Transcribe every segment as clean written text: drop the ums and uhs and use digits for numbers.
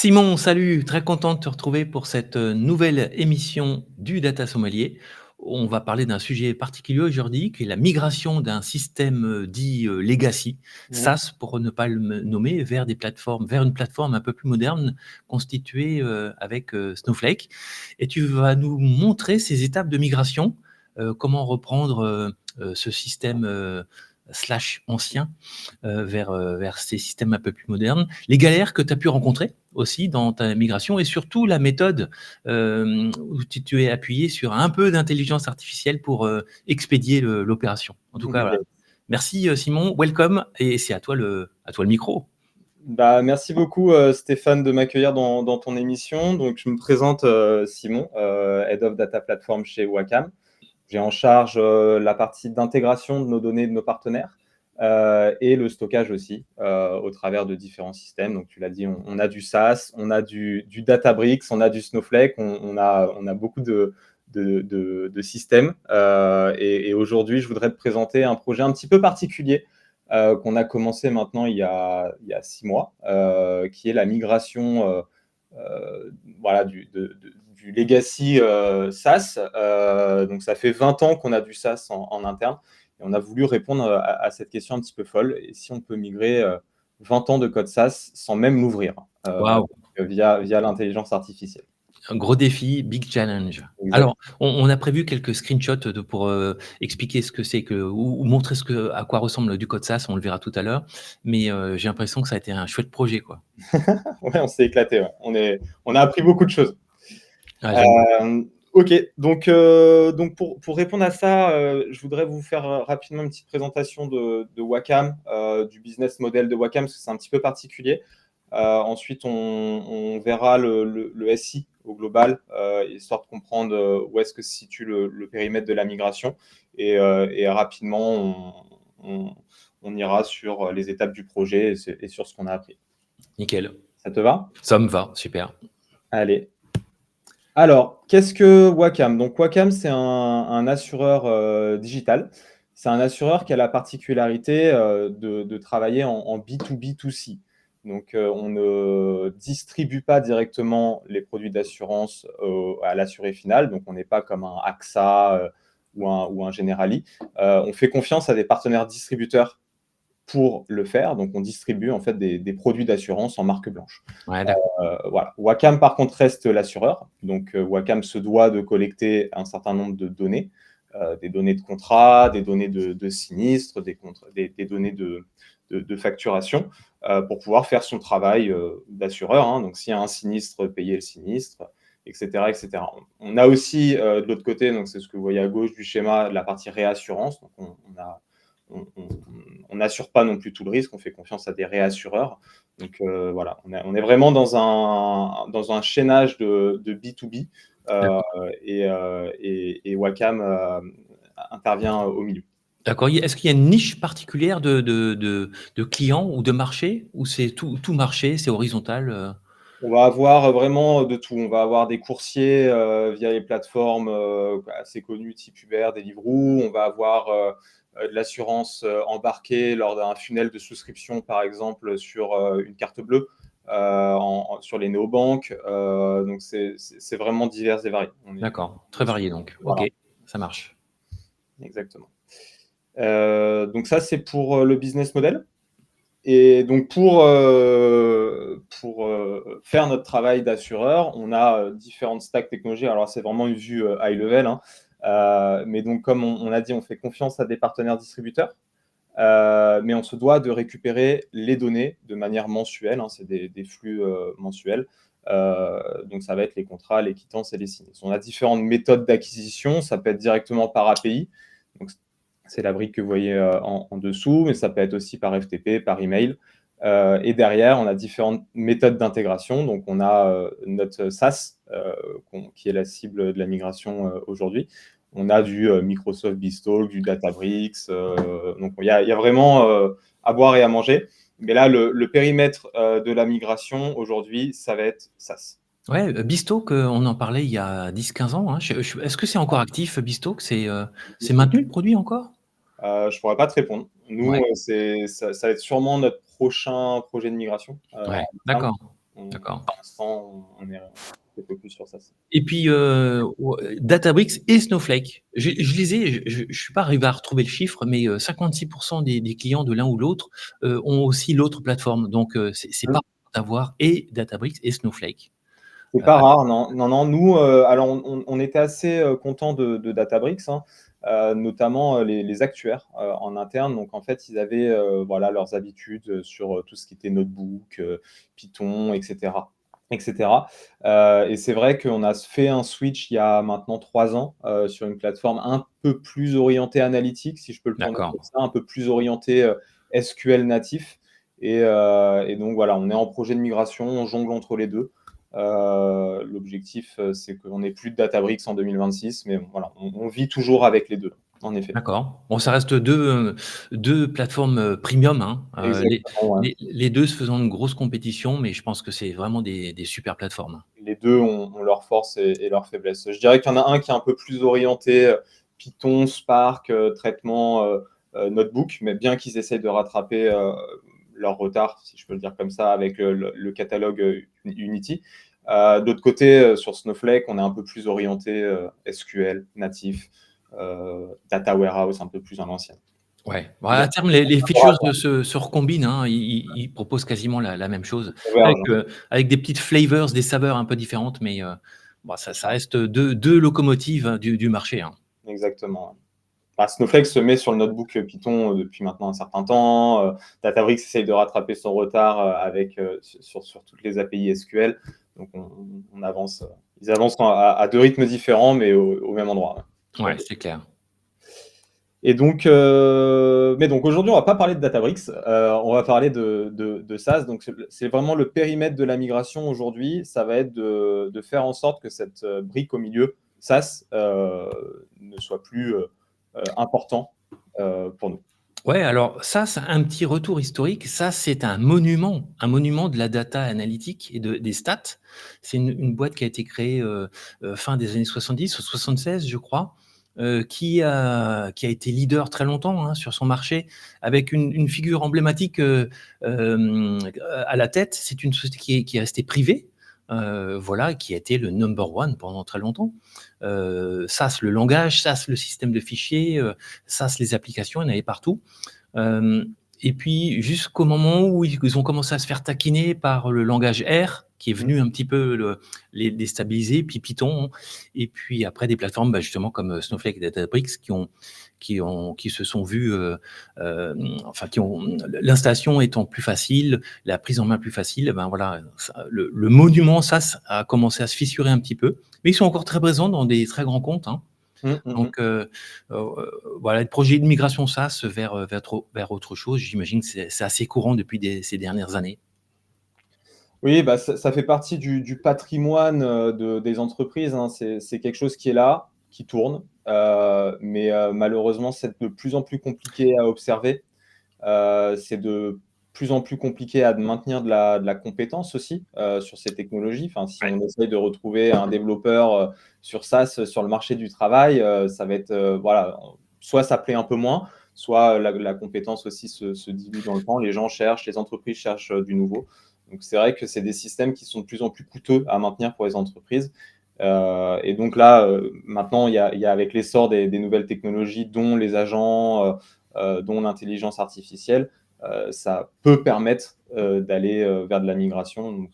Simon, salut, très content de te retrouver pour cette nouvelle émission du Data Sommelier. On va parler d'un sujet particulier aujourd'hui, qui est la migration d'un système dit legacy, Mmh. SaaS pour ne pas le nommer, vers des plateformes, vers une plateforme un peu plus moderne, constituée avec Snowflake. Et tu vas nous montrer ces étapes de migration, comment reprendre ce système slash ancien vers ces systèmes un peu plus modernes, les galères que tu as pu rencontrer aussi dans ta migration et surtout la méthode où tu es appuyé sur un peu d'intelligence artificielle pour expédier l'opération. En tout cas, voilà. Yes. Merci Simon, welcome et c'est à toi le micro. Bah, merci beaucoup Stéphane de m'accueillir dans ton émission. Donc, je me présente Simon, Head of Data Platform chez Wacom. J'ai en charge la partie d'intégration de nos données de nos partenaires et le stockage aussi au travers de différents systèmes. Donc, tu l'as dit, on a du SaaS, on a du Databricks, on a du Snowflake, on a beaucoup de systèmes. Et aujourd'hui, je voudrais te présenter un projet un petit peu particulier qu'on a commencé maintenant il y a 6 mois, qui est la migration voilà, du legacy SaaS. Donc, ça fait 20 ans qu'on a du SaaS en interne. Et on a voulu répondre à cette question un petit peu folle. Et si on peut migrer 20 ans de code SaaS sans même l'ouvrir Waouh, via l'intelligence artificielle. un gros défi, big challenge. Exact. Alors, on a prévu quelques screenshots pour expliquer ce que c'est ou montrer à quoi ressemble du code SaaS, on le verra tout à l'heure. Mais j'ai l'impression que ça a été un chouette projet, quoi. Ouais, on s'est éclaté. Ouais. On a appris beaucoup de choses. Ah, j'aime. Ok, donc pour répondre à ça, je voudrais vous faire rapidement une petite présentation de Wacom, du business model de Wacom, parce que c'est un petit peu particulier. Ensuite, on verra le SI au global, histoire de comprendre où est-ce que se situe le périmètre de la migration. Et rapidement, on ira sur les étapes du projet et sur ce qu'on a appris. Nickel. Ça te va? Ça me va, super. Allez. Alors, qu'est-ce que Wacom? Donc, Wacom, c'est un assureur digital. C'est un assureur qui a la particularité de travailler en B2B2C. Donc, on ne distribue pas directement les produits d'assurance à l'assuré final. Donc, on n'est pas comme un AXA ou un Generali. On fait confiance à des partenaires distributeurs pour le faire. Donc, on distribue en fait des produits d'assurance en marque blanche. Ouais, d'accord. Voilà. Wacom, par contre, reste l'assureur. Donc, Wacom se doit de collecter un certain nombre de données, des données de contrat, des données de sinistres, des données de facturation, pour pouvoir faire son travail d'assureur. Hein. Donc, s'il y a un sinistre, payer le sinistre, etc., etc. On a aussi, de l'autre côté, donc c'est ce que vous voyez à gauche du schéma, la partie réassurance. Donc, on n'assure pas non plus tout le risque, on fait confiance à des réassureurs. Donc voilà, on est vraiment dans un chaînage de B2B et Wacom intervient au milieu. D'accord. Est-ce qu'il y a une niche particulière de clients ou de marché ou c'est tout marché, c'est horizontal? On va avoir vraiment de tout. On va avoir des coursiers via les plateformes assez connues type Uber, Deliveroo. On va avoir de l'assurance embarquée lors d'un funnel de souscription, par exemple, sur une carte bleue, sur les néobanques. Donc, c'est vraiment divers et varié. D'accord, très varié donc. OK, Voilà, ça marche. exactement. Donc, ça, c'est pour le business model. Et donc, pour faire notre travail d'assureur, on a différentes stacks technologiques. Alors, c'est vraiment une vue high level. Hein. Mais donc, comme on a dit, on fait confiance à des partenaires distributeurs. Mais on se doit de récupérer les données de manière mensuelle. Hein. C'est des flux mensuels. Donc, ça va être les contrats, les quittances et les sinistres. On a différentes méthodes d'acquisition. Ça peut être directement par API. Donc, c'est la brique que vous voyez en dessous, mais ça peut être aussi par FTP, par email. Et derrière, on a différentes méthodes d'intégration. Donc, on a notre SaaS, qui est la cible de la migration aujourd'hui. On a du Microsoft Beanstalk, du Databricks. Donc, il y a vraiment à boire et à manger. Mais là, le périmètre de la migration aujourd'hui, ça va être SaaS. Ouais, Beanstalk, on en parlait il y a 10-15 ans, hein. Est-ce que c'est encore actif Beanstalk? C'est maintenu le produit encore? Je ne pourrais pas te répondre. Nous, Ouais, ça va être sûrement notre prochain projet de migration ouais, en interne. d'accord. D'accord. Pour l'instant, on est focus sur ça. Et puis, Databricks et Snowflake. Je lisais, je ne suis pas arrivé à retrouver le chiffre, mais 56% des clients de l'un ou l'autre ont aussi l'autre plateforme. Donc, c'est pas rare d'avoir et Databricks et Snowflake. C'est pas rare, non. Non, non. Nous, alors, on était assez contents de Databricks, hein, notamment les actuaires en interne. Donc, en fait, ils avaient voilà, leurs habitudes sur tout ce qui était notebook, Python, etc. etc. Et c'est vrai qu'on a fait un switch il y a maintenant 3 ans sur une plateforme un peu plus orientée analytique, si je peux le prendre D'accord. comme ça, un peu plus orientée SQL natif. Et donc, voilà, on est en projet de migration, on jongle entre les deux. L'objectif, c'est qu'on n'ait plus de Databricks en 2026, mais voilà, on vit toujours avec les deux, en effet. D'accord. Bon, ça reste deux plateformes premium, hein. Exactement, ouais. Les deux se faisant une grosse compétition, mais je pense que c'est vraiment des super plateformes. Les deux ont leurs forces et leurs faiblesses. Je dirais qu'il y en a un qui est un peu plus orienté Python, Spark, traitement notebook, mais bien qu'ils essayent de rattraper leur retard, si je peux le dire comme ça, avec le catalogue Unity. D'autre côté, sur Snowflake, on est un peu plus orienté SQL, natif, data warehouse, un peu plus à l'ancienne. Ouais. Bah, Il y a à terme, les features se recombinent, hein. Ils proposent quasiment la même chose avec des petites flavors, des saveurs un peu différentes, mais bon, ça reste deux locomotives, hein, du marché, hein. Exactement. Bah, Snowflake se met sur le notebook Python depuis maintenant un certain temps. Databricks essaye de rattraper son retard sur toutes les API SQL. Donc, on avance. Ils avancent à deux rythmes différents, mais au même endroit. Ouais, c'est clair. Et donc, mais donc aujourd'hui, on va pas parler de Databricks, on va parler de SaaS. Donc, c'est vraiment le périmètre de la migration aujourd'hui. Ça va être de faire en sorte que cette brique au milieu, SaaS, ne soit plus important pour nous. Ouais, alors ça, c'est un petit retour historique. Ça, c'est un monument de la data analytique et des stats. C'est une boîte qui a été créée fin des années 70, ou 76, je crois, qui a été leader très longtemps, hein, sur son marché, avec une figure emblématique à la tête. C'est une société qui est restée privée, voilà, qui a été le number one pendant très longtemps. SAS, le langage, SAS, le système de fichiers, SAS, les applications, il y en avait partout. Et puis jusqu'au moment où ils ont commencé à se faire taquiner par le langage R, qui est venu un petit peu les déstabiliser, puis Python, et puis après des plateformes, bah, justement comme Snowflake et Databricks qui se sont vus, enfin l'installation étant plus facile, la prise en main plus facile, ben voilà, le monument SAS a commencé à se fissurer un petit peu, mais ils sont encore très présents dans des très grands comptes, hein. Donc, voilà, le projet de migration SaaS vers autre chose, j'imagine que c'est assez courant depuis ces dernières années. Oui, bah, ça fait partie du patrimoine des entreprises, hein. C'est quelque chose qui est là, qui tourne, mais malheureusement, c'est de plus en plus compliqué à observer. C'est de plus en plus compliqué à maintenir de la compétence aussi sur ces technologies. Enfin, si on essaye de retrouver un développeur sur SaaS sur le marché du travail, ça va être voilà, soit ça plaît un peu moins, soit la compétence aussi se dilue dans le temps. Les gens cherchent, les entreprises cherchent du nouveau. Donc c'est vrai que c'est des systèmes qui sont de plus en plus coûteux à maintenir pour les entreprises. Et donc là, maintenant, il y a avec l'essor des nouvelles technologies, dont les agents, dont l'intelligence artificielle, ça peut permettre d'aller vers de la migration. Donc,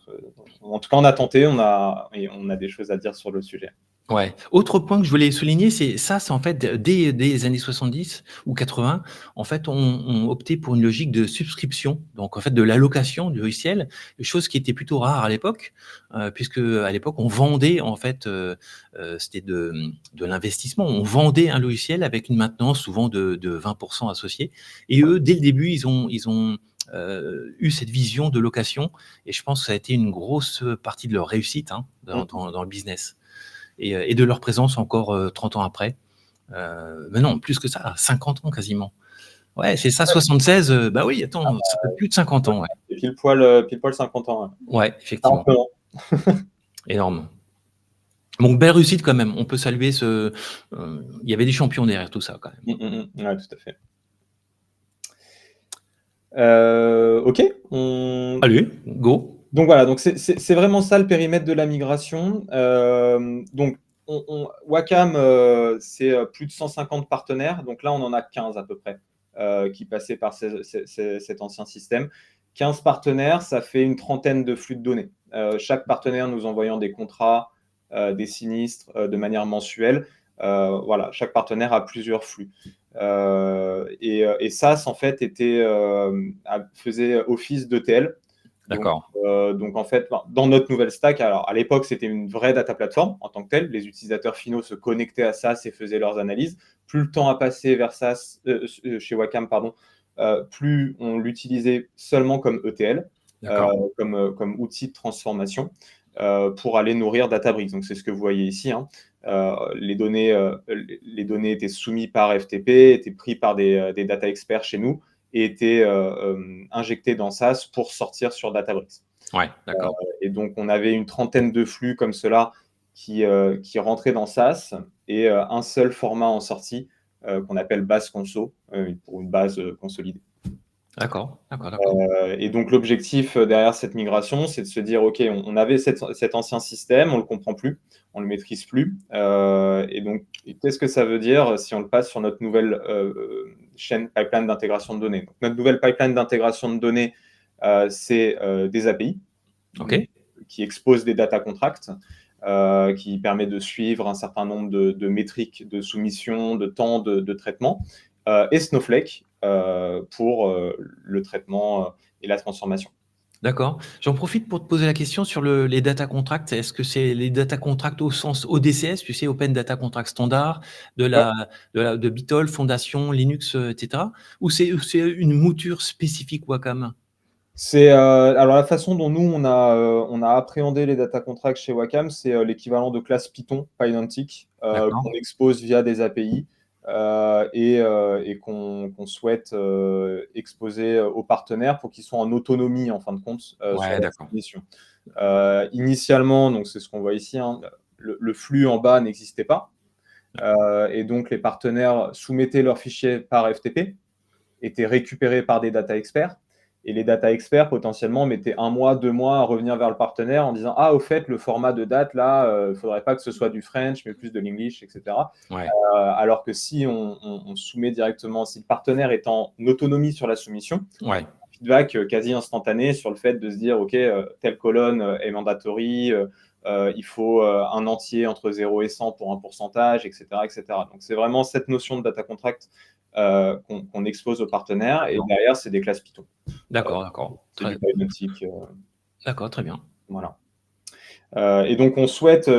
en tout cas, on a tenté, et on a des choses à dire sur le sujet. Ouais. Autre point que je voulais souligner, c'est en fait, dès les années 70 ou 80, en fait, on optait pour une logique de subscription, donc en fait de l'allocation du logiciel, chose qui était plutôt rare à l'époque, puisque à l'époque on vendait en fait, c'était de l'investissement. On vendait un logiciel avec une maintenance souvent de 20% associée. Et eux, dès le début, ils ont eu cette vision de location, et je pense que ça a été une grosse partie de leur réussite, hein, dans le business. Et de leur présence encore 30 ans après. Mais non, plus que ça, 50 ans quasiment. Ouais, c'est ça, 76, bah oui, attends, ça fait plus de 50 ans, ouais. Et pile poil 50 ans. Ouais, effectivement, 40 ans. énorme. Donc belle réussite quand même, on peut saluer il y avait des champions derrière tout ça quand même. Ouais, tout à fait. OK, Allez, go. Donc voilà, donc c'est vraiment ça le périmètre de la migration. Donc Wacom, c'est plus de 150 partenaires. Donc là, on en a 15 à peu près qui passaient par cet ancien système. 15 partenaires, ça fait une trentaine de flux de données. Chaque partenaire nous envoyant des contrats, des sinistres de manière mensuelle. Voilà, chaque partenaire a plusieurs flux. Et SAS, en fait, faisait office d'ETL. D'accord. Donc, en fait, dans notre nouvelle stack, alors à l'époque, c'était une vraie data platform en tant que telle. Les utilisateurs finaux se connectaient à SAS et faisaient leurs analyses. Plus le temps a passé vers SAS, chez Wacom, pardon, plus on l'utilisait seulement comme ETL, D'accord. comme outil de transformation pour aller nourrir Databricks. Donc, c'est ce que vous voyez ici, hein. Les données étaient soumises par FTP, étaient prises par des data experts chez nous et étaient injectées dans SAS pour sortir sur Databricks. Ouais, d'accord. Et donc, on avait une trentaine de flux comme cela qui rentraient dans SAS et un seul format en sortie qu'on appelle base conso, pour une base consolidée. D'accord, d'accord, d'accord. Et donc, l'objectif derrière cette migration, c'est de se dire, OK, on avait cet ancien système, on ne le comprend plus, on ne le maîtrise plus. Et donc, qu'est-ce que ça veut dire si on le passe sur notre nouvelle chaîne pipeline d'intégration de données? Donc, notre nouvelle pipeline d'intégration de données, c'est des API donc, OK. qui exposent des data contracts, qui permet de suivre un certain nombre de métriques de soumission, de temps de traitement, et Snowflake pour le traitement et la transformation. D'accord. J'en profite pour te poser la question sur les data contracts. Est-ce que c'est les data contracts au sens ODCS, tu sais, Open Data Contract Standard, Ouais. de Beatle, Fondation, Linux, etc. Ou c'est une mouture spécifique Wacom? Alors la façon dont nous on a appréhendé les data contracts chez Wacom, c'est l'équivalent de classe Python, Pydantic, D'accord. qu'on expose via des API et qu'on souhaite exposer aux partenaires pour qu'ils soient en autonomie en fin de compte sur Ouais, leur d'accord. mission. Initialement, donc c'est ce qu'on voit ici, hein, le flux en bas n'existait pas. Et donc les partenaires soumettaient leurs fichiers par FTP, étaient récupérés par des data experts. Et les data experts, potentiellement, mettaient 1 mois, 2 mois à revenir vers le partenaire en disant ah, au fait, le format de date, là, il ne faudrait pas que ce soit du French, mais plus de l'English, etc. Ouais. Alors que si on soumet directement, si le partenaire est en autonomie sur la soumission, Ouais. feedback quasi instantané sur le fait de se dire ok, telle colonne est mandatory, il faut un entier entre 0 et 100 pour un pourcentage, etc., etc. Donc c'est vraiment cette notion de data contract qu'on expose aux partenaires et D'accord. derrière c'est des classes Python. D'accord, d'accord. C'est du Pydantic, D'accord, très bien. voilà. Et donc, on souhaite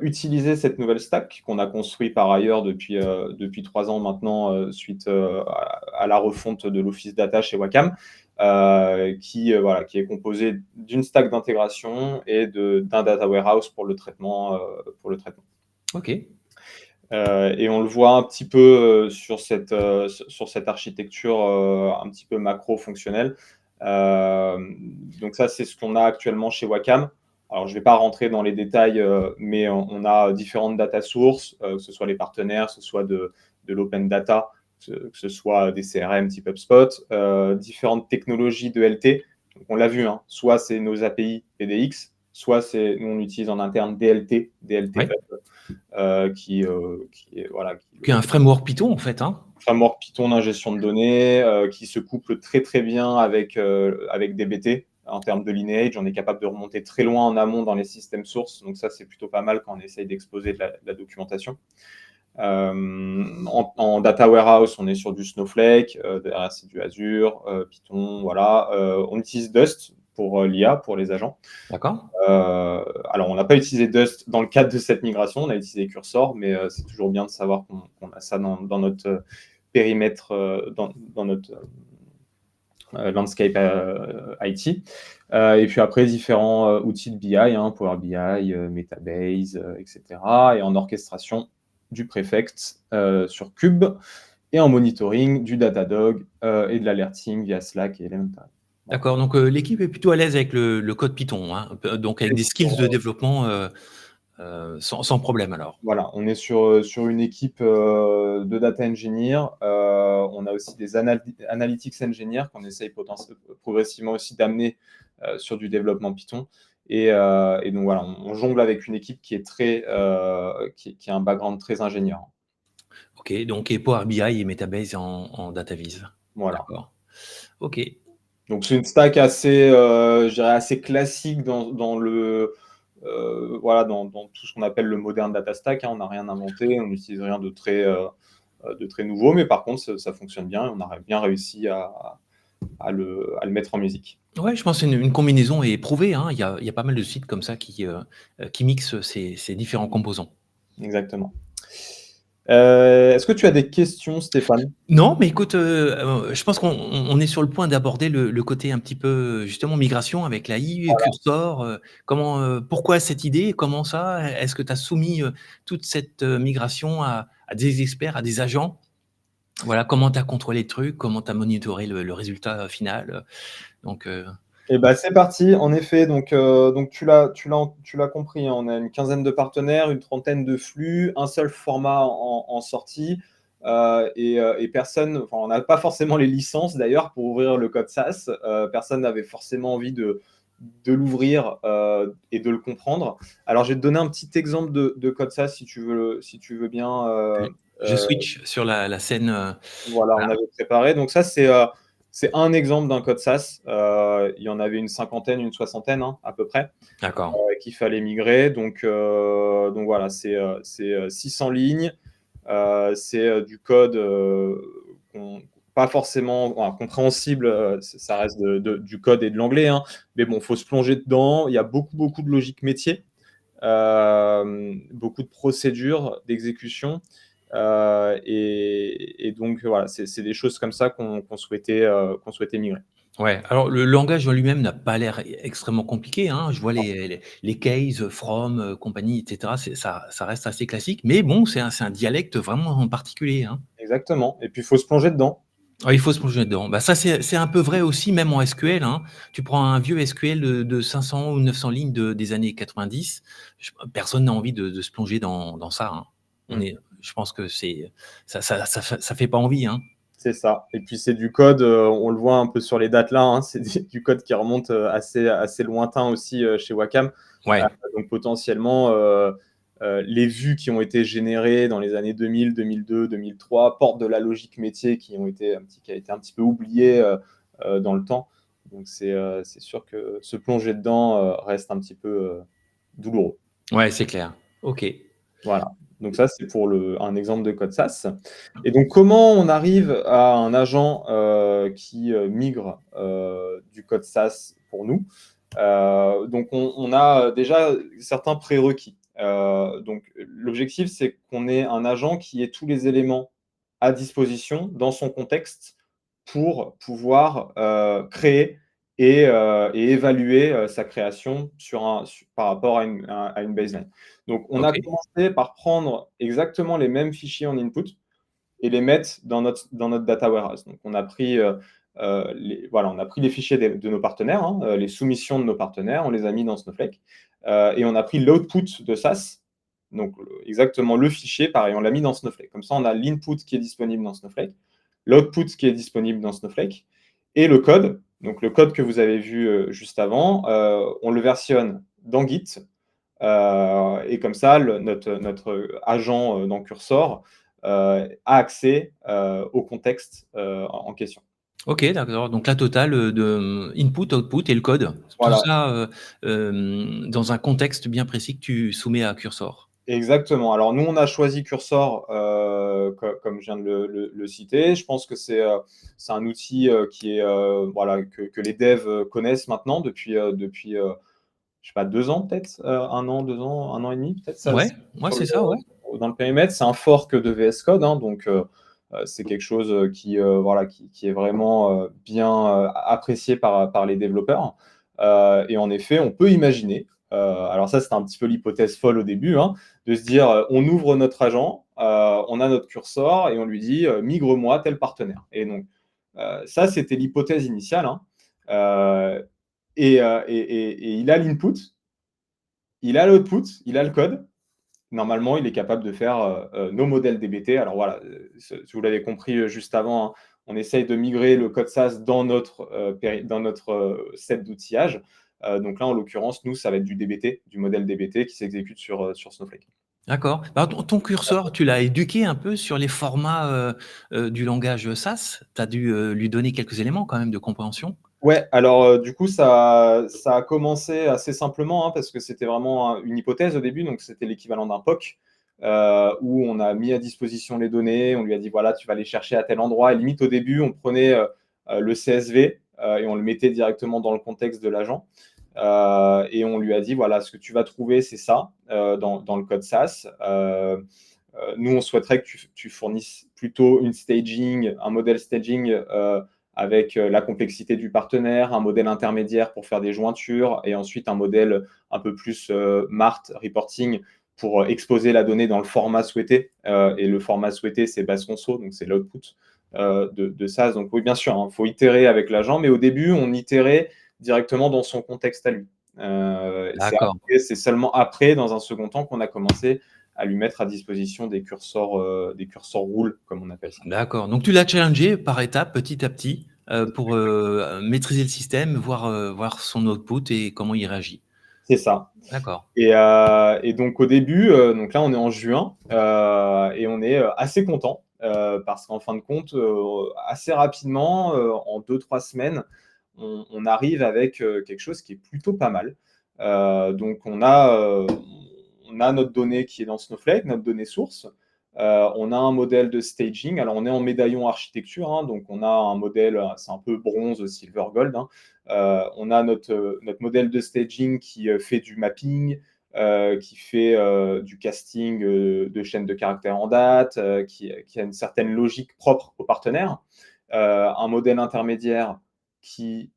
utiliser cette nouvelle stack qu'on a construit par ailleurs depuis 3 ans maintenant, suite à la refonte de l'Office Data chez Wacom, voilà, qui est composée d'une stack d'intégration et d'un data warehouse pour le traitement. OK. Et on le voit un petit peu sur cette architecture un petit peu macro-fonctionnelle. Donc ça, c'est ce qu'on a actuellement chez Wacom. Alors, je ne vais pas rentrer dans les détails, mais on a différentes data sources, que ce soit les partenaires, que ce soit de l'open data, que ce soit des CRM type HubSpot, différentes technologies de LT. Donc, on l'a vu, hein, soit c'est nos API PDX, soit nous, on utilise en interne DLT Ouais. qui est voilà, Qui est un framework Python, en fait, hein? framework Python d'ingestion de données, qui se couple très très bien avec DBT en termes de lineage. On est capable de remonter très loin en amont dans les systèmes sources. Donc ça, c'est plutôt pas mal quand on essaye d'exposer de la documentation. En data warehouse, on est sur du Snowflake, derrière c'est du Azure, Python, voilà. On utilise Dust pour l'IA, pour les agents. D'accord. Alors, on n'a pas utilisé Dust dans le cadre de cette migration, on a utilisé Cursor, mais c'est toujours bien de savoir qu'on a ça dans notre périmètre, dans notre landscape IT. Et puis après, différents outils de BI, hein, Power BI, Metabase, etc. Et en orchestration, du Prefect sur Cube. Et en monitoring, du Datadog et de l'alerting via Slack et Elementary. Voilà. D'accord, donc l'équipe est plutôt à l'aise avec le code Python, hein? Donc avec des skills de développement, sans problème alors? Voilà, on est sur une équipe de data engineer. On a aussi des analytics engineers qu'on essaye progressivement aussi d'amener sur du développement Python. Et donc voilà, on jongle avec une équipe qui a un background très ingénieur. OK, donc et Power BI et Metabase en data viz. Voilà. D'accord. OK. Donc c'est une stack assez, je dirais assez classique voilà, dans tout ce qu'on appelle le moderne data stack, hein. On n'a rien inventé, on n'utilise rien de très nouveau, mais par contre, ça fonctionne bien et on a bien réussi à le mettre en musique. Ouais, je pense que c'est une combinaison éprouvée, hein. Il y a pas mal de sites comme ça qui mixent ces différents composants. Exactement. Est-ce que tu as des questions, Stéphane? Non, mais écoute, je pense qu'on est sur le point d'aborder le côté un petit peu, justement migration avec l'AI, Cursor, pourquoi cette idée? Comment ça? Est-ce que tu as soumis, toute cette, migration à des experts, à des agents? Voilà, comment tu as contrôlé le truc? Comment tu as monitoré le résultat final? Donc, Et bah, c'est parti. En effet, donc tu l'as compris, hein, on a une quinzaine de partenaires, une trentaine de flux, un seul format en sortie, et personne, enfin, on n'a pas forcément les licences d'ailleurs pour ouvrir le code SaaS. Personne n'avait forcément envie de l'ouvrir et de le comprendre. Alors, je vais te donner un petit exemple de code SaaS si tu veux bien. je Euh, switch sur la scène, voilà, on voilà. avait préparé. Donc ça, c'est un exemple d'un code SaaS. Il y en avait une cinquantaine, une soixantaine, hein, à peu près, D'accord. qu'il fallait migrer. Donc voilà, c'est 600 lignes. C'est du code pas forcément compréhensible. Ça reste du code et de l'anglais, hein. Mais bon, il faut se plonger dedans. Il y a beaucoup de logique métier, beaucoup de procédures d'exécution. Et donc voilà, c'est des choses comme ça qu'on souhaitait migrer. Ouais, alors le langage en lui-même n'a pas l'air extrêmement compliqué, hein. Je vois les cases, from, compagnie, et cetera. Ça reste assez classique, mais bon, c'est un dialecte vraiment particulier, hein. Exactement. Et puis il faut se plonger dedans. Ah, il faut se plonger dedans. Bah, ça, c'est un peu vrai aussi, même en SQL, hein. Tu prends un vieux SQL de 500 ou 900 lignes des années 90, personne n'a envie de se plonger dans ça, hein. Mm. Je pense que ça fait pas envie, hein. C'est ça. Et puis c'est du code, on le voit un peu sur les dates là, hein, c'est du code qui remonte assez lointain aussi chez Wacom. Ouais. Donc potentiellement, les vues qui ont été générées dans les années 2000, 2002, 2003 portent de la logique métier qui a été un petit peu oubliée dans le temps. Donc c'est sûr que se plonger dedans reste un petit peu douloureux. Ouais, c'est clair. OK. Voilà. Donc ça, c'est pour un exemple de code SaaS. Et donc, comment on arrive à un agent qui migre du code SaaS pour nous? Donc, on a déjà certains prérequis. Donc, l'objectif, c'est qu'on ait un agent qui ait tous les éléments à disposition dans son contexte pour pouvoir créer et évaluer sa création par rapport à une baseline. Donc, on a OK. commencé par prendre exactement les mêmes fichiers en input et les mettre dans notre data warehouse. Donc, on a pris, on a pris les fichiers de nos partenaires, hein, les soumissions de nos partenaires, on les a mis dans Snowflake, et on a pris l'output de SaaS, donc exactement le fichier, pareil, on l'a mis dans Snowflake. Comme ça, on a l'input qui est disponible dans Snowflake, l'output qui est disponible dans Snowflake, et le code, donc le code que vous avez vu juste avant, on le versionne dans Git, et comme ça, notre agent dans Cursor a accès au contexte en question. OK, d'accord. Donc la totale, de input, output et le code. Tout Voilà, ça, dans un contexte bien précis que tu soumets à Cursor. exactement. Alors nous, on a choisi Cursor, comme je viens de le citer. Je pense que c'est un outil qui est, voilà, que les devs connaissent maintenant depuis je sais pas, 2 ans peut-être, 1 an, 2 ans, 1 an et demi peut-être, ça Ouais, ouais, c'est ça, ouais. dans le périmètre. C'est un fork de VS Code, hein, donc c'est quelque chose voilà, qui est vraiment bien apprécié par les développeurs. Et en effet, on peut imaginer, alors ça, c'était un petit peu l'hypothèse folle au début, hein, de se dire, on ouvre notre agent, on a notre cursor et on lui dit, migre-moi tel partenaire. Et donc, ça, c'était l'hypothèse initiale, hein. Et il a l'input, il a l'output, il a le code. Normalement, il est capable de faire nos modèles DBT. Alors voilà, si vous l'avez compris juste avant, hein, on essaye de migrer le code SaaS dans notre set d'outillage. Donc là, en l'occurrence, nous, ça va être du DBT, du modèle DBT qui s'exécute sur Snowflake. D'accord. Alors ton curseur, tu l'as éduqué un peu sur les formats, du langage SAS? Tu as dû, lui donner quelques éléments quand même de compréhension? Ouais, alors du coup, ça a commencé assez simplement, parce que c'était vraiment une hypothèse au début, donc c'était l'équivalent d'un POC, où on a mis à disposition les données, on lui a dit, voilà, tu vas les chercher à tel endroit, et limite au début, on prenait le CSV et on le mettait directement dans le contexte de l'agent, et on lui a dit, voilà, ce que tu vas trouver, c'est ça, dans le code SAS. Nous, on souhaiterait que tu fournisses plutôt un modèle staging avec la complexité du partenaire, un modèle intermédiaire pour faire des jointures, et ensuite un modèle un peu plus MART, reporting, pour exposer la donnée dans le format souhaité. Et le format souhaité, c'est base conso, donc c'est l'output de SAS. Donc oui, bien sûr, il faut itérer avec l'agent, mais au début, on itérait directement dans son contexte à lui. D'accord. C'est seulement après, dans un second temps, qu'on a commencé à lui mettre à disposition des curseurs rôles, comme on appelle ça. D'accord. Donc tu l'as challengé par étapes, petit à petit, pour, maîtriser le système, voir son output et comment il réagit. C'est ça. D'accord. Et donc au début, donc là on est en juin, et on est assez content, parce qu'en fin de compte, assez rapidement, en 2-3 semaines, on arrive avec quelque chose qui est plutôt pas mal. Donc on a notre donnée qui est dans Snowflake, notre donnée source. On a un modèle de staging. Alors on est en médaillon architecture, donc on a un modèle, c'est un peu bronze, silver, gold. On a notre modèle de staging qui fait du mapping, qui fait du casting de chaînes de caractères en date, qui a une certaine logique propre aux partenaires. Un modèle intermédiaire qui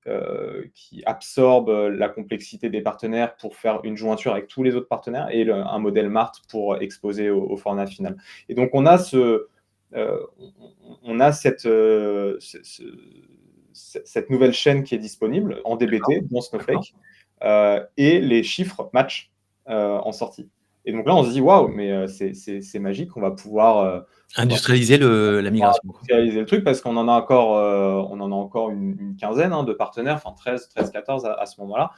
absorbe la complexité des partenaires pour faire une jointure avec tous les autres partenaires, et un modèle MART pour exposer au format final. Et donc, on a cette nouvelle chaîne qui est disponible en DBT dans Snowflake, et les chiffres matchent en sortie. Et donc là, on se dit, waouh, mais c'est magique, on va pouvoir Industrialiser la migration. réaliser le truc, parce qu'on en a encore une quinzaine de partenaires, enfin 13, 14 à ce moment-là.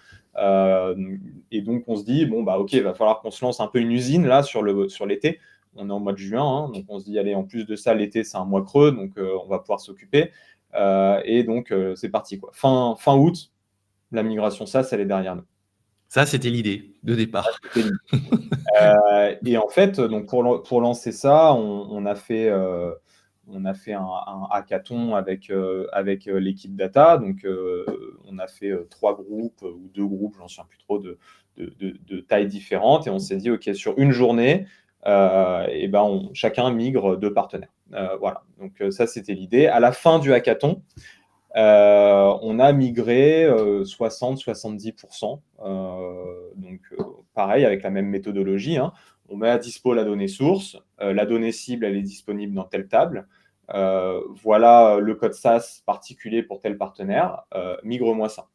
Et donc, on se dit, bon, bah, ok, il va falloir qu'on se lance un peu une usine là sur l'été. On est en mois de juin, donc on se dit, allez, en plus de ça, l'été, c'est un mois creux, donc on va pouvoir s'occuper. Et donc, c'est parti, quoi. Fin août, la migration SaaS, elle est derrière nous. Ça, c'était l'idée de départ. Et en fait, donc pour lancer ça, on a fait un hackathon avec l'équipe data. Donc, on a fait 3 groupes ou 2 groupes, j'en sais plus trop, de tailles différentes. Et on s'est dit, OK, sur une journée, et ben chacun migre 2 partenaires. Voilà. Donc, ça, c'était l'idée. À la fin du hackathon, on a migré 60-70%. Donc, pareil, avec la même méthodologie. On met à dispo la donnée source. La donnée cible, elle est disponible dans telle table. Voilà le code SaaS particulier pour tel partenaire. Migre-moi ça.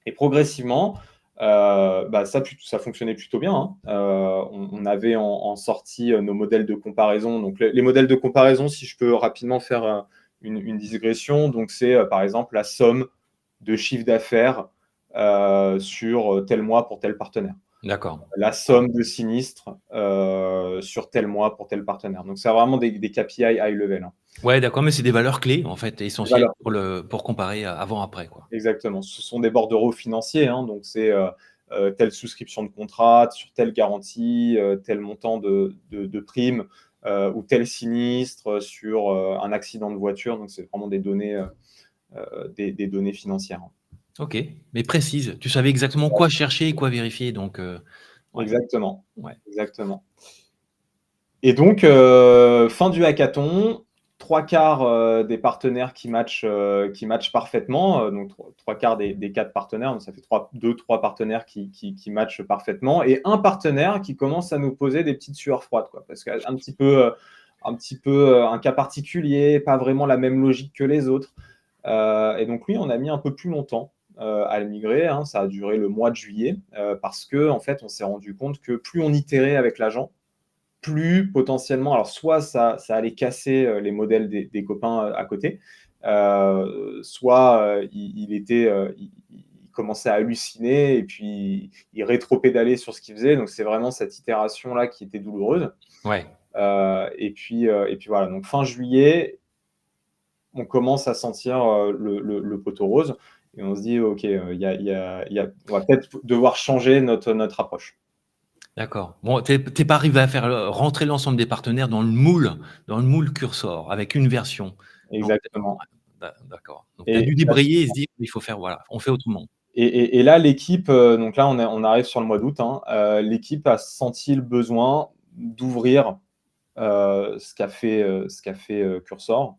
Et progressivement, ça fonctionnait plutôt bien. On avait en sortie nos modèles de comparaison. Donc, les modèles de comparaison, si je peux rapidement faire une digression, donc c'est par exemple la somme de chiffre d'affaires sur tel mois pour tel partenaire. D'accord. La somme de sinistres sur tel mois pour tel partenaire. Donc, c'est vraiment des KPI high level. Ouais, d'accord, mais c'est des valeurs clés, en fait, essentielles Voilà. pour comparer avant-après, quoi. Exactement. Ce sont des bordereaux financiers, donc c'est telle souscription de contrat, sur telle garantie, tel montant de prime, ou tel sinistre sur un accident de voiture. Donc, c'est vraiment des données financières. OK, mais précise. Tu savais exactement quoi chercher et quoi vérifier, donc ouais. Exactement. Ouais. Exactement. Et donc, fin du hackathon, 3/4 des partenaires qui matchent parfaitement. Donc, 3/4 des 4 partenaires. Donc, ça fait 2-3 partenaires qui matchent parfaitement. Et un partenaire qui commence à nous poser des petites sueurs froides, quoi, parce qu'un petit peu un cas particulier, pas vraiment la même logique que les autres. Et donc, lui, on a mis un peu plus longtemps à le migrer. Ça a duré le mois de juillet, parce qu'en fait, on s'est rendu compte que plus on itérait avec l'agent, plus potentiellement, alors soit ça allait casser les modèles des copains à côté, soit il commençait à halluciner et puis il rétropédalait sur ce qu'il faisait. Donc, c'est vraiment cette itération-là qui était douloureuse. Ouais. Et puis voilà, donc fin juillet, on commence à sentir le poteau rose et on se dit, OK, on va peut-être devoir changer notre approche. D'accord. Bon, t'es pas arrivé à faire rentrer l'ensemble des partenaires dans le moule Cursor avec une version. Donc, Exactement. d'accord. Donc, tu as Et, dû débrayer et se dire, il faut faire, voilà, on fait autrement. et là, l'équipe, donc là, on arrive sur le mois d'août, hein, l'équipe a senti le besoin d'ouvrir ce qu'a fait Cursor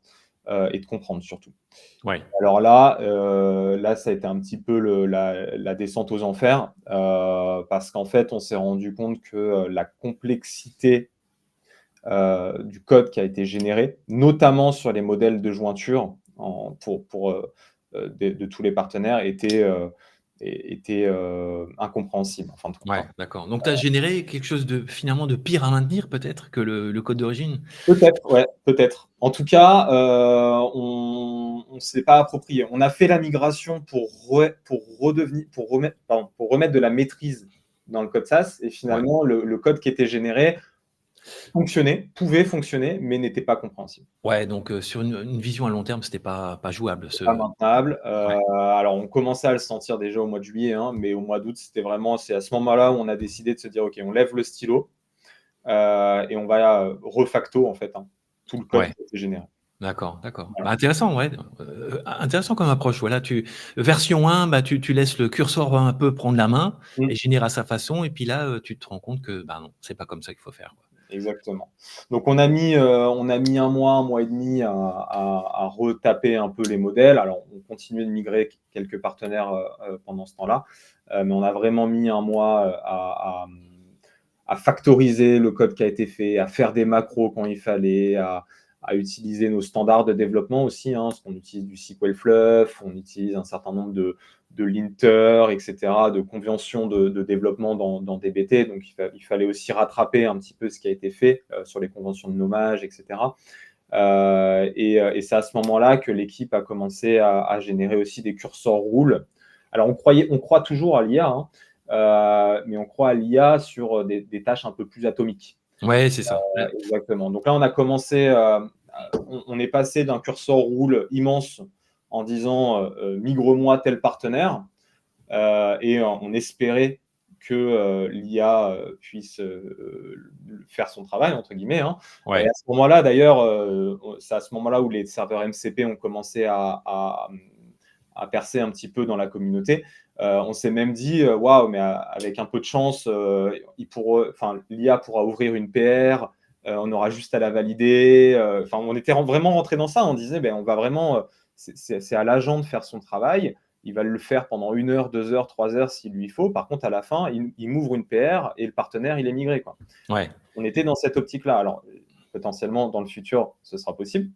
et de comprendre surtout. Ouais. Alors là, ça a été un petit peu la descente aux enfers parce qu'en fait, on s'est rendu compte que la complexité du code qui a été généré, notamment sur les modèles de jointure de tous les partenaires, était incompréhensible en fin de compte, Ouais, hein. d'accord. Donc, tu as généré quelque chose de finalement de pire à maintenir peut-être que le code d'origine? Peut-être, ouais, peut-être. En tout cas, on ne s'est pas approprié. On a fait la migration pour remettre de la maîtrise dans le code SAS et Ouais. finalement, le code qui était généré pouvait fonctionner, mais n'était pas compréhensible. Ouais, donc, sur une vision à long terme, c'était pas jouable C'était pas maintenable. Ouais. Alors, on commençait à le sentir déjà au mois de juillet, hein, mais au mois d'août, c'est à ce moment-là où on a décidé de se dire, OK, on lève le stylo et on va refacto, en fait, hein, tout le code Ouais. qui a été généré. D'accord, d'accord. Voilà. Bah, intéressant, ouais, intéressant comme approche. Voilà, version 1, bah, tu laisses le curseur un peu prendre la main Mmh. et génère à sa façon et puis là, tu te rends compte que, bah, non, c'est pas comme ça qu'il faut faire, quoi. Exactement. Donc on a mis un mois et demi à retaper un peu les modèles. Alors, on continuait de migrer quelques partenaires pendant ce temps-là, mais on a vraiment mis un mois à factoriser le code qui a été fait, à faire des macros quand il fallait, à utiliser nos standards de développement aussi, hein, parce qu'on utilise du SQL Fluff, on utilise un certain nombre de linter, etc., de conventions de développement dans DBT. Donc, il fallait aussi rattraper un petit peu ce qui a été fait sur les conventions de nommage, etc. Et c'est à ce moment-là que l'équipe a commencé à générer aussi des curseurs rule. Alors, on croit toujours à l'IA, hein, mais on croit à l'IA sur des tâches un peu plus atomiques. Ouais, c'est ça. Ouais. Exactement. Donc là, on a commencé, on est passé d'un curseur rule immense en disant migre-moi tel partenaire et on espérait que l'IA puisse faire son travail, entre guillemets, hein. Et Ouais. à ce moment-là, d'ailleurs, c'est à ce moment-là où les serveurs MCP ont commencé à percer un petit peu dans la communauté. On s'est même dit, waouh, mais avec un peu de chance, l'IA pourra ouvrir une PR, on aura juste à la valider. Enfin, on était vraiment rentré dans ça. On disait, ben, on va vraiment, c'est à l'agent de faire son travail. Il va le faire pendant 1 heure, 2 heures, 3 heures s'il lui faut. Par contre, à la fin, il m'ouvre une PR et le partenaire, il est migré, quoi. Ouais. On était dans cette optique-là. Alors, potentiellement, dans le futur, ce sera possible.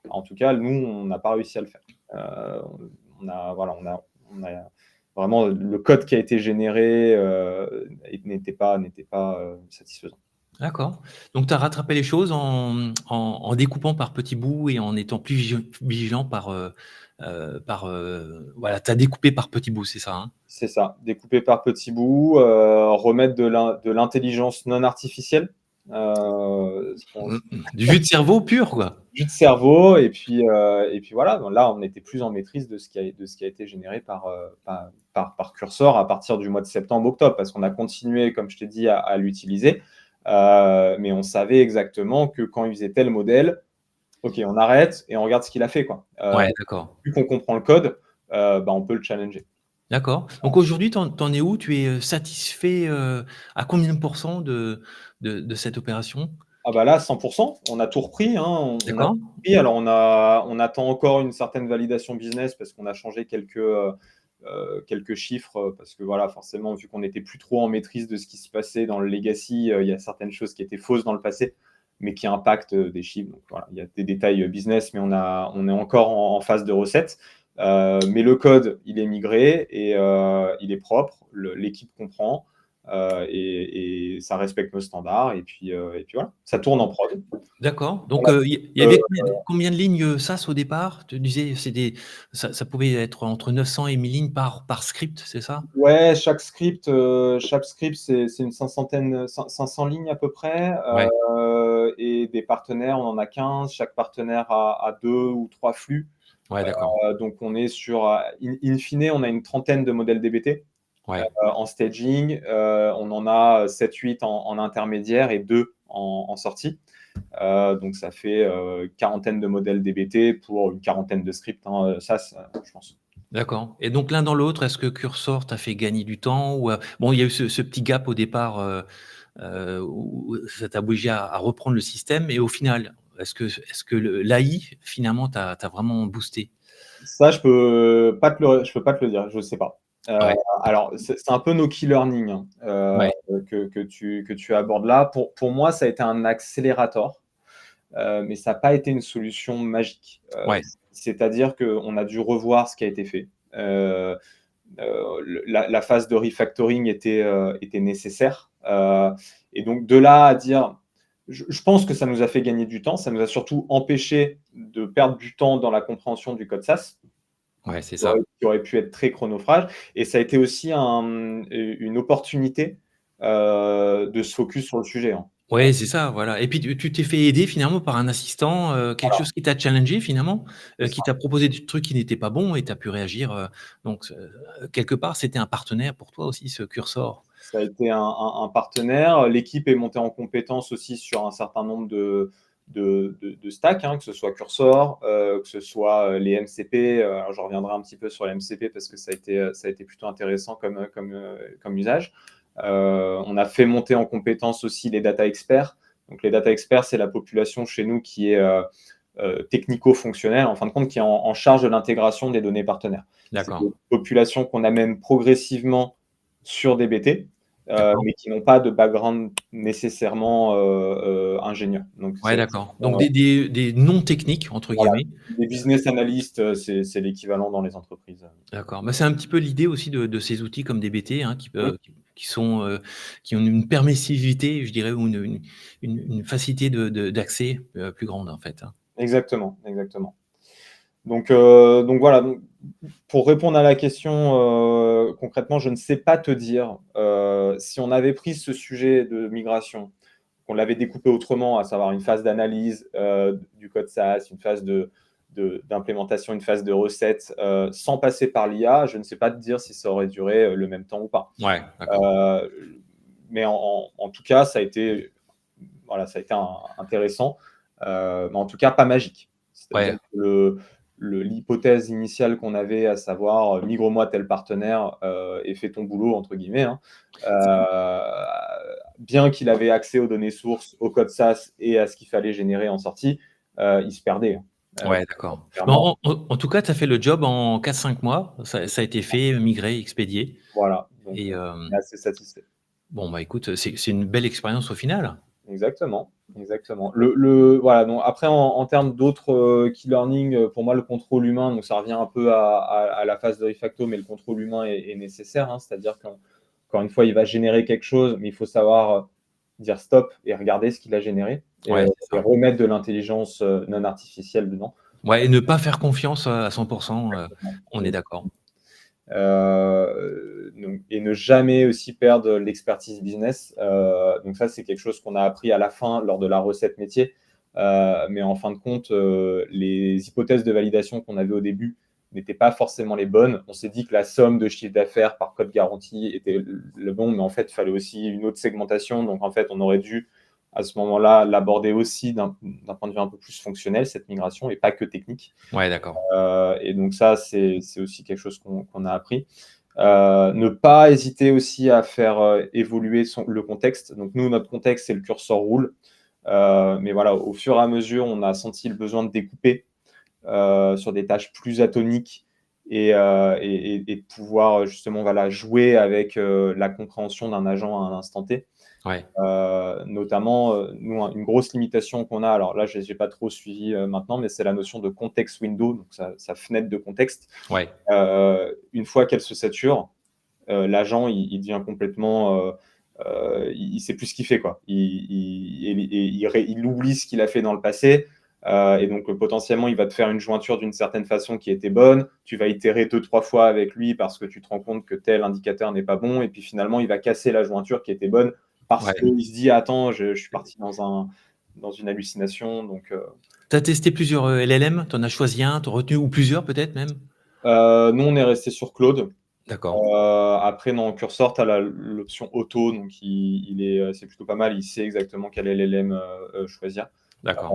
En tout cas, nous, on n'a pas réussi à le faire. On a vraiment le code qui a été généré n'était pas satisfaisant. D'accord. Donc tu as rattrapé les choses en découpant par petits bouts et en étant plus vigilant voilà, tu as découpé par petits bouts, c'est ça, hein? C'est ça, découper par petits bouts, remettre de l'intelligence non artificielle, Du jus de cerveau pur, quoi. jus de cerveau et puis voilà, là, on était plus en maîtrise de ce qui a été généré par Cursor à partir du mois de septembre-octobre parce qu'on a continué, comme je t'ai dit, à l'utiliser, mais on savait exactement que quand il faisait tel modèle, OK, on arrête et on regarde ce qu'il a fait, quoi. Ouais, d'accord. Vu qu'on comprend le code, bah, on peut le challenger. D'accord. Donc aujourd'hui, tu en es où? Tu es, satisfait, à combien de pourcents de cette opération? Ah bah là, 100%, on a tout repris, hein, on a tout D'accord? repris. Alors on attend encore une certaine validation business parce qu'on a changé quelques chiffres, parce que voilà, forcément, vu qu'on n'était plus trop en maîtrise de ce qui se passait dans le legacy, il y a certaines choses qui étaient fausses dans le passé, mais qui impactent des chiffres. Donc voilà, il y a des détails business, mais on est encore en phase de recette. Mais le code, il est migré et il est propre, l'équipe comprend. et ça respecte nos standards. Et puis voilà, ça tourne en prod. D'accord. On Donc, a, il y euh, avait combien de lignes SAS au départ? Tu disais, ça pouvait être entre 900 et 1000 lignes par script, c'est ça? Ouais, chaque script, c'est une 500 lignes à peu près. Ouais, Et des partenaires, on en a 15. Chaque partenaire a 2 ou 3 flux. ouais, d'accord. Donc, on est sur, in fine, on a une trentaine de modèles DBT Ouais, en staging. On en a 7-8 en intermédiaire et 2 en sortie. Donc, ça fait quarantaine de modèles DBT pour une quarantaine de scripts, hein, ça, je pense. d'accord. Et donc l'un dans l'autre, est-ce que Cursor t'a fait gagner du temps ou bon, il y a eu ce petit gap au départ où ça t'a obligé à reprendre le système et au final, est-ce que l'AI finalement t'a vraiment boosté? Ça, je peux pas te le dire, je sais pas. Ouais, Alors, c'est un peu no key learning, hein, ouais, que tu abordes là. Pour moi, ça a été un accélérateur, mais ça n'a pas été une solution magique. ouais, C'est-à-dire qu'on a dû revoir ce qui a été fait. La phase de refactoring était nécessaire. Et donc, de là à dire, je pense que ça nous a fait gagner du temps, ça nous a surtout empêché de perdre du temps dans la compréhension du code SAS, ouais, c'est ça. qui aurait pu être très chronophage. Et ça a été aussi une opportunité de se focus sur le sujet, hein. Ouais, c'est ça, voilà. Et puis tu t'es fait aider finalement par un assistant, quelque Voilà, chose qui t'a challengé finalement, c'est qui ça. t'a proposé des trucs qui n'étaient pas bons et tu as pu réagir, donc quelque part, c'était un partenaire pour toi aussi ce Cursor? Ça a été un partenaire. L'équipe est montée en compétence aussi sur un certain nombre de stacks, hein, que ce soit Cursor, que ce soit les MCP. Alors je reviendrai un petit peu sur les MCP parce que ça a été plutôt intéressant comme usage. On a fait monter en compétence aussi les data experts. Donc les data experts, c'est la population chez nous qui est technico-fonctionnelle, en fin de compte, qui est en charge de l'intégration des données partenaires. C'est D'accord, une population qu'on amène progressivement sur DBT, d'accord. mais qui n'ont pas de background nécessairement ingénieur. Donc, Ouais, d'accord. Donc des non techniques entre voilà, guillemets. des business analysts, c'est l'équivalent dans les entreprises. D'accord. Bah, c'est un petit peu l'idée aussi de ces outils comme DBT, hein, Oui, qui sont, qui ont une permissivité, je dirais, ou une facilité d'accès, plus grande en fait, hein. exactement, exactement. Donc voilà, donc, pour répondre à la question concrètement, je ne sais pas te dire si on avait pris ce sujet de migration, qu'on l'avait découpé autrement, à savoir une phase d'analyse du code SAS, une phase d'implémentation, une phase de recette, sans passer par l'IA, je ne sais pas te dire si ça aurait duré le même temps ou pas. Ouais, d'accord. Euh, mais en tout cas, voilà, ça a été intéressant, mais en tout cas pas magique. C'est-à-dire Ouais, que l'hypothèse initiale qu'on avait, à savoir migre-moi tel partenaire et fais ton boulot, entre guillemets, hein, euh, bien qu'il avait accès aux données sources, au code SAS et à ce qu'il fallait générer en sortie, il se perdait, hein. ouais, d'accord. Clairement. Bon, en tout cas, tu as fait le job en 4-5 mois. Ça a été fait, migré, expédié Voilà, donc et on est assez satisfait. bon, bah, écoute, c'est une belle expérience au final. Exactement, exactement. Voilà, donc après, en termes d'autres key learning, pour moi, le contrôle humain, donc ça revient un peu à la phase de refacto, mais le contrôle humain est nécessaire, hein. C'est-à-dire qu'encore une fois, il va générer quelque chose, mais il faut savoir dire stop et regarder ce qu'il a généré Ouais, c'est et ça. remettre de l'intelligence non artificielle dedans. Ouais, et ne pas faire confiance à 100%, on est d'accord. Et ne jamais aussi perdre l'expertise business. Donc ça, c'est quelque chose qu'on a appris à la fin lors de la recette métier. Mais en fin de compte, les hypothèses de validation qu'on avait au début n'étaient pas forcément les bonnes. On s'est dit que la somme de chiffre d'affaires par code garanti était le bon, mais en fait, il fallait aussi une autre segmentation. Donc en fait, on aurait dû à ce moment-là l'aborder aussi d'un point de vue un peu plus fonctionnel, cette migration, et pas que technique. Ouais, d'accord. Et donc ça, c'est aussi quelque chose qu'on a appris. Ne pas hésiter aussi à faire évoluer le contexte. Donc nous, notre contexte, c'est le curseur roule. Mais voilà, au fur et à mesure, on a senti le besoin de découper sur des tâches plus atoniques et de pouvoir justement, voilà, jouer avec la compréhension d'un agent à un instant T. Ouais, Notamment, nous, une grosse limitation qu'on a, alors là, je n'ai pas trop suivi maintenant, mais c'est la notion de context window, donc sa fenêtre de contexte. ouais, Une fois qu'elle se sature, l'agent, il devient complètement il sait plus ce qu'il fait, quoi. Il oublie ce qu'il a fait dans le passé. Et donc, potentiellement, il va te faire une jointure d'une certaine façon qui était bonne. Tu vas itérer 2-3 fois avec lui parce que tu te rends compte que tel indicateur n'est pas bon. Et puis, finalement, il va casser la jointure qui était bonne parce Ouais. qu'il se dit, attends, je suis parti dans une hallucination. Donc, Tu as testé plusieurs LLM, tu en as choisi un, tu as retenu, ou plusieurs peut-être même? nous, on est resté sur Claude. D'accord, Après, dans Cursor, tu as l'option auto, donc c'est plutôt pas mal. Il sait exactement quel LLM choisir. d'accord.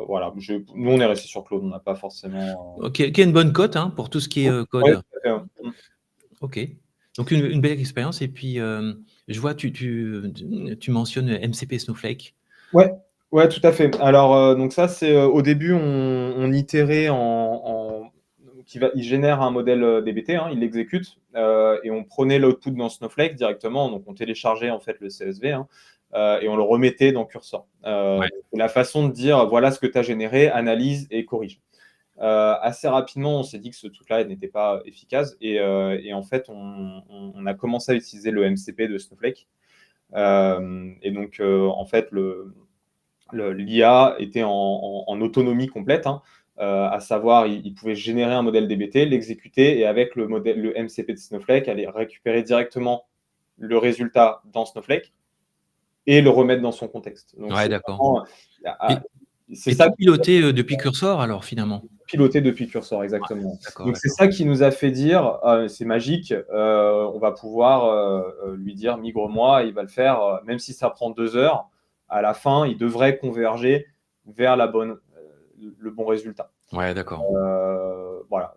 Voilà. Nous, on est resté sur Claude. On n'a pas forcément. Ok, qui a une bonne cote hein, pour tout ce qui est Ouais, code. tout à fait, ouais. Ok. Donc une belle expérience. Et puis, je vois, tu mentionnes MCP Snowflake. Ouais, ouais, tout à fait. Alors, donc ça, c'est au début, on itérait donc il génère un modèle DBT, hein, il l'exécute, et on prenait l'output dans Snowflake directement. Donc, on téléchargeait en fait le CSV, hein, et on le remettait dans Cursor. Ouais. C'est la façon de dire, voilà ce que tu as généré, analyse et corrige. Assez rapidement, on s'est dit que ce truc-là n'était pas efficace, et en fait, on a commencé à utiliser le MCP de Snowflake. Et donc, en fait, l'IA était en autonomie complète, hein, à savoir, il pouvait générer un modèle DBT, l'exécuter, et avec le MCP de Snowflake, aller récupérer directement le résultat dans Snowflake et le remettre dans son contexte. Donc, Ouais, c'est d'accord. vraiment, Et, c'est et ça tout piloté depuis Cursor, alors finalement. piloté depuis Cursor, exactement. D'accord, Donc, c'est d'accord. ça qui nous a fait dire, c'est magique, on va pouvoir lui dire, migre-moi, il va le faire, même si ça prend 2 heures, à la fin, il devrait converger vers le bon résultat. Ouais, d'accord. Voilà.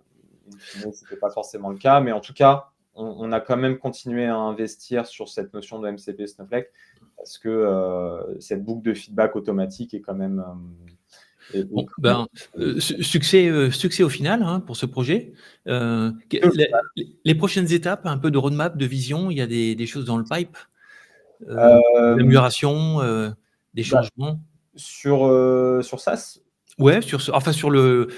In fine, ce n'était pas forcément le cas, mais en tout cas, on a quand même continué à investir sur cette notion de MCP Snowflake parce que cette boucle de feedback automatique est quand même. Bon, ben, succès au final hein, pour ce projet. Les prochaines étapes, un peu de roadmap, de vision, il y a des choses dans le pipe, des Euh, améliorations, des bah, changements. sur SaaS. Ouais, enfin sur le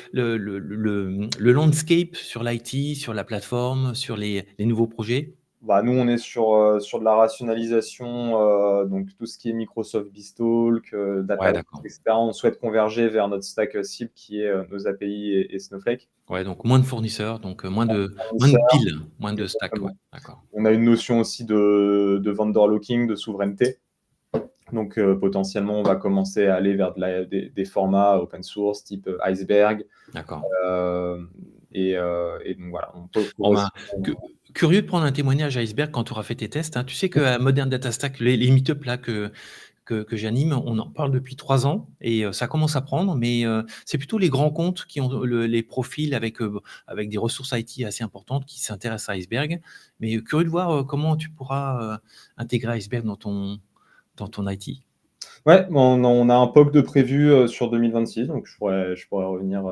landscape, sur l'IT, sur la plateforme, sur les nouveaux projets. Bah, nous, on est sur de la rationalisation, donc tout ce qui est Microsoft BizTalk, Ouais, Databricks, d'accord. etc. On souhaite converger vers notre stack cible qui est nos API et Snowflake. Ouais, donc moins de fournisseurs, donc moins de Fournisseurs, piles, moins de stacks. Ouais, exactement. d'accord. On a une notion aussi de vendor locking, de souveraineté. Donc, potentiellement, on va commencer à aller vers des formats open source type Iceberg. D'accord. Et donc, voilà, on peut Bon, ben, progressivement. curieux de prendre un témoignage à Iceberg quand tu auras fait tes tests. Hein. Tu sais qu'à Modern Data Stack, les meet-up là que j'anime, on en parle depuis 3 ans et ça commence à prendre, mais c'est plutôt les grands comptes qui ont les profils avec des ressources IT assez importantes qui s'intéressent à Iceberg. Mais curieux de voir comment tu pourras intégrer Iceberg dans ton IT. Ouais, on a un POC de prévu sur 2026, donc je pourrais revenir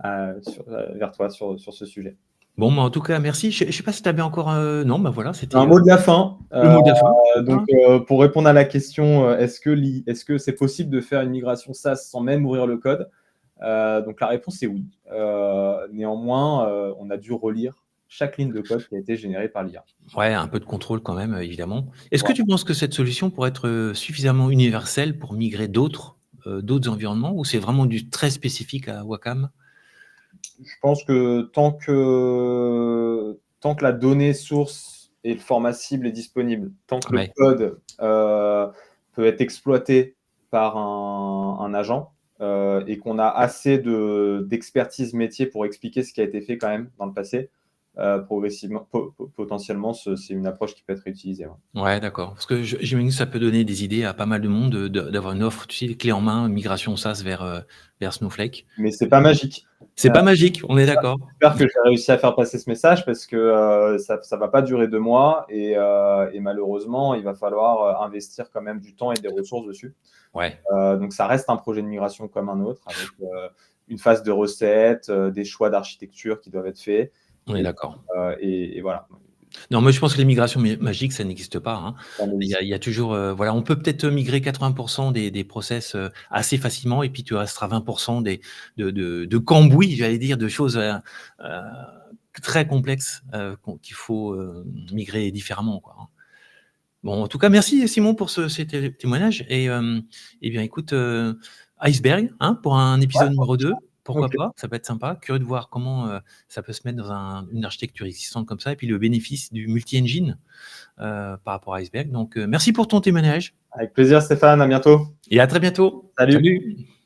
vers toi sur ce sujet. Bon, bah, en tout cas, merci. Je ne sais pas si tu avais encore. Non, bah voilà, Un c'était mot de la fin. le mot de la fin. Donc, pour répondre à la question, est-ce que c'est possible de faire une migration SaaS sans même ouvrir le code? Donc, la réponse est oui. Néanmoins, on a dû relire chaque ligne de code qui a été générée par l'IA. Ouais, un peu de contrôle quand même, évidemment. Est-ce que Voilà. tu penses que cette solution pourrait être suffisamment universelle pour migrer d'autres environnements ou c'est vraiment du très spécifique à Wacom? Je pense que tant que la donnée source et le format cible est disponible, tant que le Ouais, code peut être exploité par un agent, et qu'on a assez d'expertise métier pour expliquer ce qui a été fait quand même dans le passé, progressivement, potentiellement, c'est une approche qui peut être réutilisée. Ouais. ouais, d'accord. Parce que j'imagine que ça peut donner des idées à pas mal de monde d'avoir une offre, tu sais, clé en main, migration SaaS vers Snowflake. Mais c'est pas magique. C'est pas magique, on est d'accord. J'espère que j'ai réussi à faire passer ce message parce que ça ne va pas durer 2 mois et malheureusement, il va falloir investir quand même du temps et des ressources dessus. Ouais, Donc, ça reste un projet de migration comme un autre avec une phase de recette, des choix d'architecture qui doivent être faits. on est Et, d'accord. et voilà. Non, moi je pense que les migrations magiques, ça n'existe pas. Hein. Ça Il y a toujours, voilà, on peut peut-être migrer 80% des process assez facilement, et puis tu resteras 20% de cambouis, j'allais dire, de choses euh, très complexes qu'il faut migrer différemment, quoi. Hein. Bon, en tout cas, merci Simon pour ces témoignages. Et bien, écoute, Iceberg, hein, pour un épisode numéro 2, pourquoi Ok. pas, ça peut être sympa. Curieux de voir comment ça peut se mettre dans une architecture existante comme ça, et puis le bénéfice du multi-engine par rapport à Iceberg. Donc, merci pour ton témoignage, Avec plaisir, Stéphane. À bientôt. et à très bientôt. Salut. Salut.